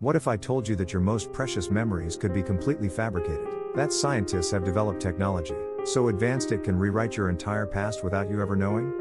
What if I told you that your most precious memories could be completely fabricated? That scientists have developed technology so advanced it can rewrite your entire past without you ever knowing?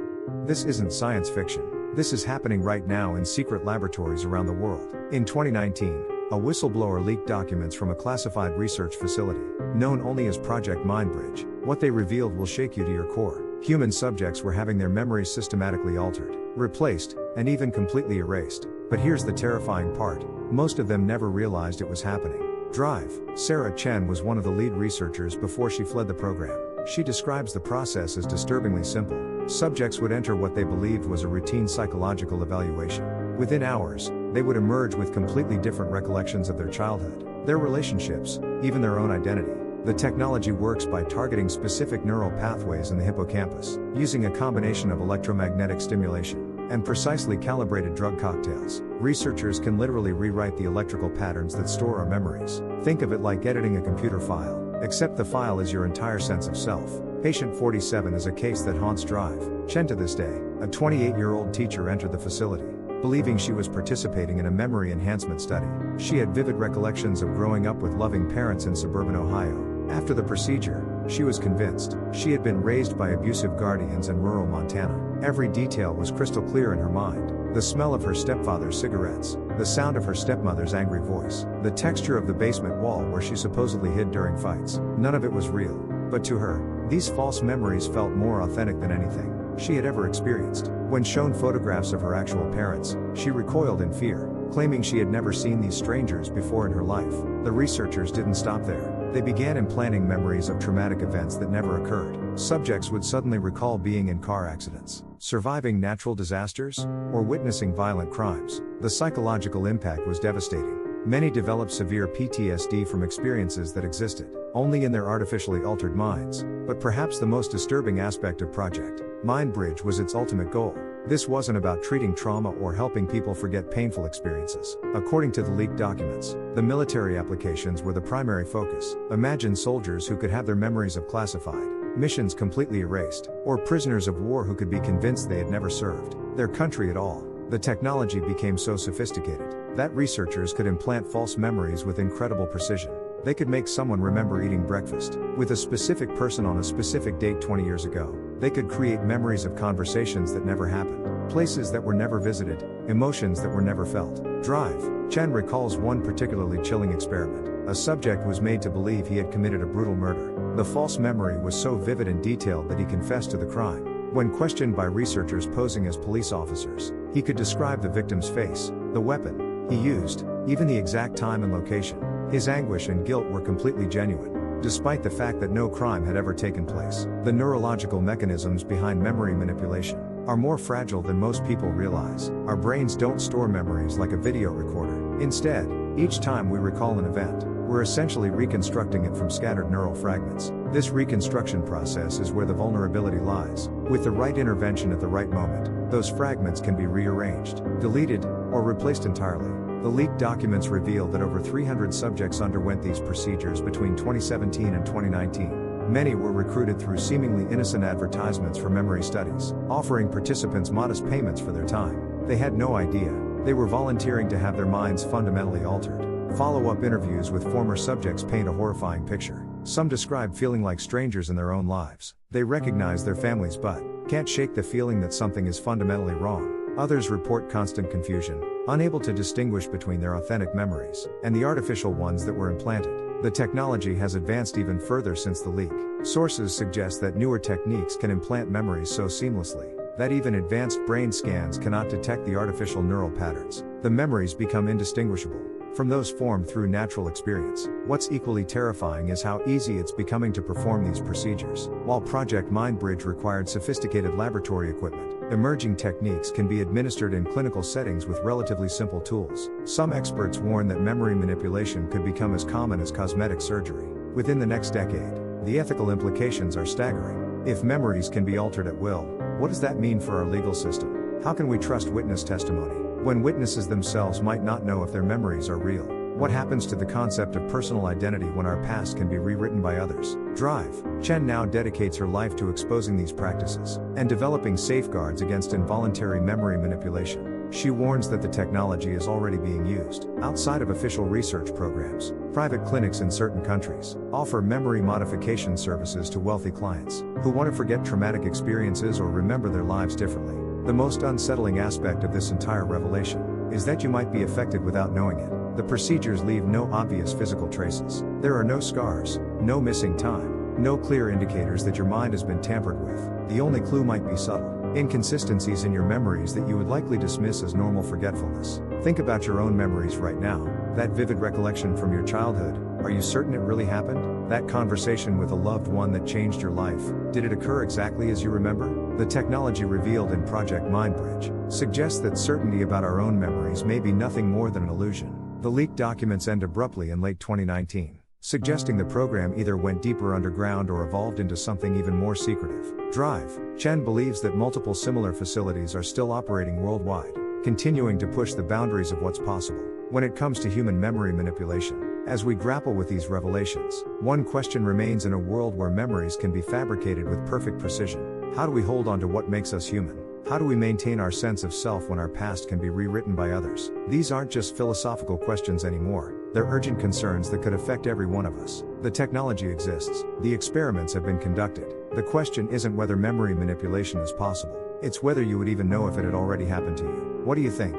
This isn't science fiction. This is happening right now in secret laboratories around the world. In 2019, a whistleblower leaked documents from a classified research facility, known only as Project Mindbridge. What they revealed will shake you to your core. Human subjects were having their memories systematically altered, replaced, and even completely erased. But here's the terrifying part: most of them never realized it was happening. Drive. Sarah Chen was one of the lead researchers before she fled the program. She describes the process as disturbingly simple. Subjects would enter what they believed was a routine psychological evaluation. Within hours, they would emerge with completely different recollections of their childhood, their relationships, even their own identity. The technology works by targeting specific neural pathways in the hippocampus, using a combination of electromagnetic stimulation and precisely calibrated drug cocktails. Researchers can literally rewrite the electrical patterns that store our memories. Think of it like editing a computer file, except the file is your entire sense of self. Patient 47 is a case that haunts Drive. Chen to this day, a 28-year-old teacher entered the facility, believing she was participating in a memory enhancement study. She had vivid recollections of growing up with loving parents in suburban Ohio. After the procedure, she was convinced she had been raised by abusive guardians in rural Montana. Every detail was crystal clear in her mind: the smell of her stepfather's cigarettes, the sound of her stepmother's angry voice, the texture of the basement wall where she supposedly hid during fights. None of it was real, but to her, these false memories felt more authentic than anything she had ever experienced. When shown photographs of her actual parents, she recoiled in fear, claiming she had never seen these strangers before in her life. The researchers didn't stop there. They began implanting memories of traumatic events that never occurred. Subjects would suddenly recall being in car accidents, surviving natural disasters, or witnessing violent crimes. The psychological impact was devastating. Many developed severe PTSD from experiences that existed only in their artificially altered minds. But perhaps the most disturbing aspect of Project Mindbridge was its ultimate goal. This wasn't about treating trauma or helping people forget painful experiences. According to the leaked documents, the military applications were the primary focus. Imagine soldiers who could have their memories of classified missions completely erased, or prisoners of war who could be convinced they had never served their country at all. The technology became so sophisticated that researchers could implant false memories with incredible precision. They could make someone remember eating breakfast with a specific person on a specific date 20 years ago. They could create memories of conversations that never happened, places that were never visited, emotions that were never felt. Drive. Chen recalls one particularly chilling experiment. A subject was made to believe he had committed a brutal murder. The false memory was so vivid and detailed that he confessed to the crime. When questioned by researchers posing as police officers, he could describe the victim's face, the weapon he used, even the exact time and location. His anguish and guilt were completely genuine, despite the fact that no crime had ever taken place. The neurological mechanisms behind memory manipulation are more fragile than most people realize. Our brains don't store memories like a video recorder. Instead, each time we recall an event, we're essentially reconstructing it from scattered neural fragments. This reconstruction process is where the vulnerability lies. With the right intervention at the right moment, those fragments can be rearranged, deleted, or replaced entirely. The leaked documents reveal that over 300 subjects underwent these procedures between 2017 and 2019. Many were recruited through seemingly innocent advertisements for memory studies, offering participants modest payments for their time. They had no idea they were volunteering to have their minds fundamentally altered. Follow-up interviews with former subjects paint a horrifying picture. Some describe feeling like strangers in their own lives. They recognize their families but can't shake the feeling that something is fundamentally wrong. Others report constant confusion, unable to distinguish between their authentic memories and the artificial ones that were implanted. The technology has advanced even further since the leak. Sources suggest that newer techniques can implant memories so seamlessly that even advanced brain scans cannot detect the artificial neural patterns. The memories become indistinguishable from those formed through natural experience. What's equally terrifying is how easy it's becoming to perform these procedures. While Project Mindbridge required sophisticated laboratory equipment, emerging techniques can be administered in clinical settings with relatively simple tools. Some experts warn that memory manipulation could become as common as cosmetic surgery within the next decade. The ethical implications are staggering. If memories can be altered at will, what does that mean for our legal system? How can we trust witness testimony when witnesses themselves might not know if their memories are real? What happens to the concept of personal identity when our past can be rewritten by others? Drive. Chen now dedicates her life to exposing these practices and developing safeguards against involuntary memory manipulation. She warns that the technology is already being used. Outside of official research programs, private clinics in certain countries offer memory modification services to wealthy clients who want to forget traumatic experiences or remember their lives differently. The most unsettling aspect of this entire revelation is that you might be affected without knowing it. The procedures leave no obvious physical traces. There are no scars, no missing time, no clear indicators that your mind has been tampered with. The only clue might be subtle inconsistencies in your memories that you would likely dismiss as normal forgetfulness. Think about your own memories right now. That vivid recollection from your childhood, are you certain it really happened? That conversation with a loved one that changed your life, did it occur exactly as you remember? The technology revealed in Project Mindbridge suggests that certainty about our own memories may be nothing more than an illusion. The leaked documents end abruptly in late 2019, suggesting the program either went deeper underground or evolved into something even more secretive. Drive. Chen believes that multiple similar facilities are still operating worldwide, continuing to push the boundaries of what's possible when it comes to human memory manipulation. As we grapple with these revelations, one question remains: in a world where memories can be fabricated with perfect precision, how do we hold on to what makes us human? How do we maintain our sense of self when our past can be rewritten by others? These aren't just philosophical questions anymore, they're urgent concerns that could affect every one of us. The technology exists, the experiments have been conducted. The question isn't whether memory manipulation is possible, it's whether you would even know if it had already happened to you. What do you think?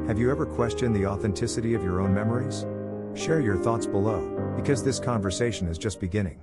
Have you ever questioned the authenticity of your own memories? Share your thoughts below, because this conversation is just beginning.